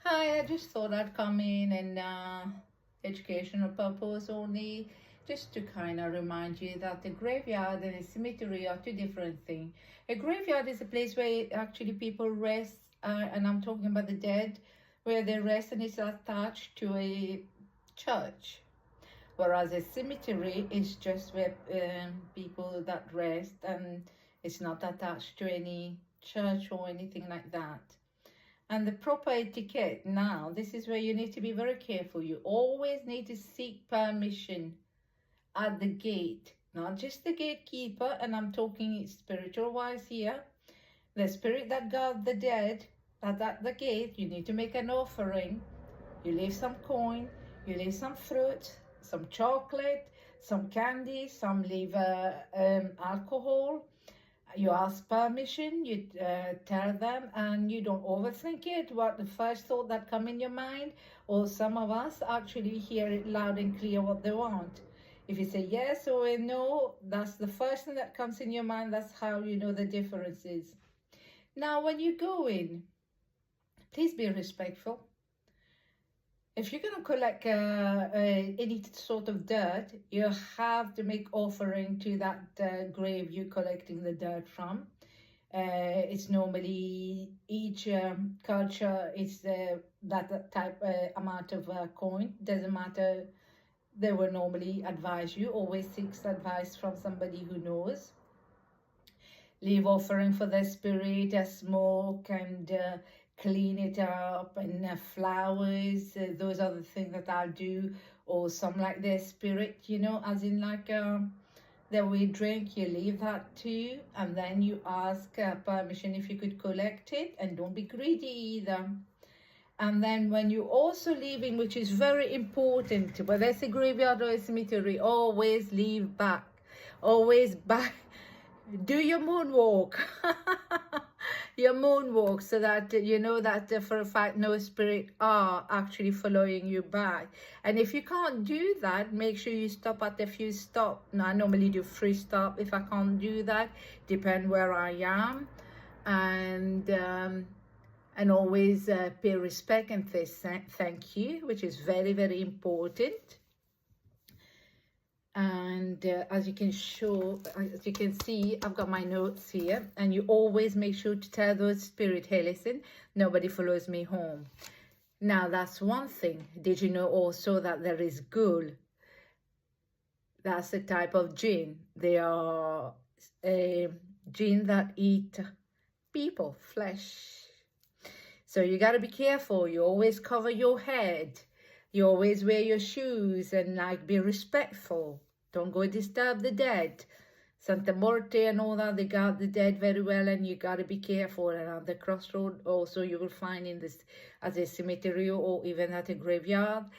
Hi, I just thought I'd come in and educational purpose only, just to kind of remind you that the graveyard and a cemetery are two different things. A graveyard is a place where actually people rest, and I'm talking about the dead, where they rest and it's attached to a church. Whereas a cemetery is just where people that rest and it's not attached to any church or anything like that. And the proper etiquette now, this is where you need to be very careful. You always need to seek permission at the gate, not just the gatekeeper, and I'm talking spiritual wise here. The spirit that guard the dead, that at the gate, you need to make an offering. You leave some coin, you leave some fruit, some chocolate, some candy, some leave alcohol. You ask permission, you tell them, and you don't overthink it, what the first thought that come in your mind, or some of us actually hear it loud and clear what they want. If you say yes or a no, that's the first thing that comes in your mind. That's how you know the difference is. Now when you go in, please be respectful. If you're going to collect any sort of dirt, you have to make offering to that grave you're collecting the dirt from. It's normally each culture is that type amount of coin. Doesn't matter. They will normally advise you. Always seek advice from somebody who knows. Leave offering for the spirit, smoke, and clean it up, and flowers. Those are the things that I'll do. Or some like their spirit, as in like that we drink, you leave that too, and then you ask permission if you could collect it, and don't be greedy either. And then when you're also leaving, which is very important, whether it's a graveyard or a cemetery, always leave back. Always back. Do your moonwalk. Your moonwalk, so that you know that for a fact no spirit are actually following you back. And if you can't do that, make sure you stop at a few stops. Now I normally do 3 stop. If I can't do that, depend where I am. And always pay respect and say thank you, which is very, very important. And as you can see, I've got my notes here, and you always make sure to tell those spirit, hey, listen, nobody follows me home. Now that's one thing. Did you know also that there is ghoul? That's a type of jinn. They are a jinn that eat people, flesh. So you got to be careful. You always cover your head. You always wear your shoes and like be respectful. Don't go disturb the dead. Santa Morte and all that, they guard the dead very well, and you got to be careful. And at the crossroad also you will find in this, as a cemetery or even at a graveyard,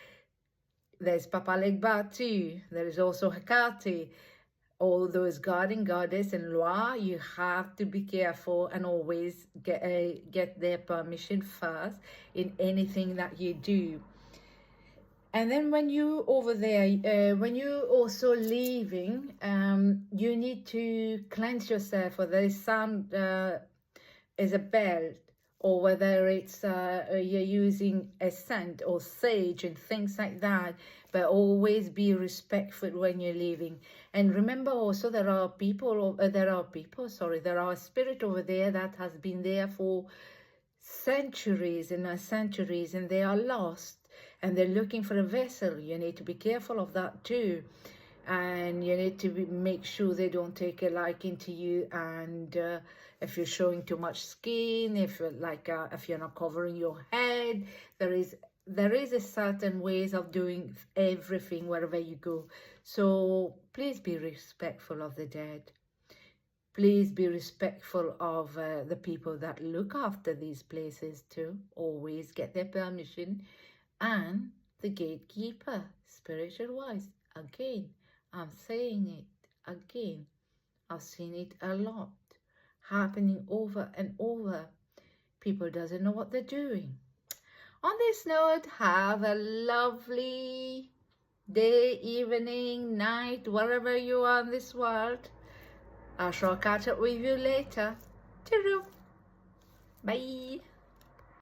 there's Papa Legba too. There is also Hecate. All those guarding goddess and Loa, you have to be careful and always get their permission first in anything that you do. And then when you over there, when you also leaving, you need to cleanse yourself, whether it's some is a belt, or whether it's you're using a scent or sage and things like that. But always be respectful when you're leaving. And remember also there are a spirit over there that has been there for centuries and centuries, and they are lost. And they're looking for a vessel. You need to be careful of that too. And you need to make sure they don't take a liking to you. And if you're showing too much skin, if you're not covering your head, there is a certain ways of doing everything wherever you go. So please be respectful of the dead. Please be respectful of the people that look after these places too. Always get their permission. And the gatekeeper, spiritual wise, again, I'm saying it again. I've seen it a lot happening over and over. People doesn't know what they're doing. On this note, have a lovely day, evening, night, wherever you are in this world. I shall catch up with you later. Cheerio. Bye.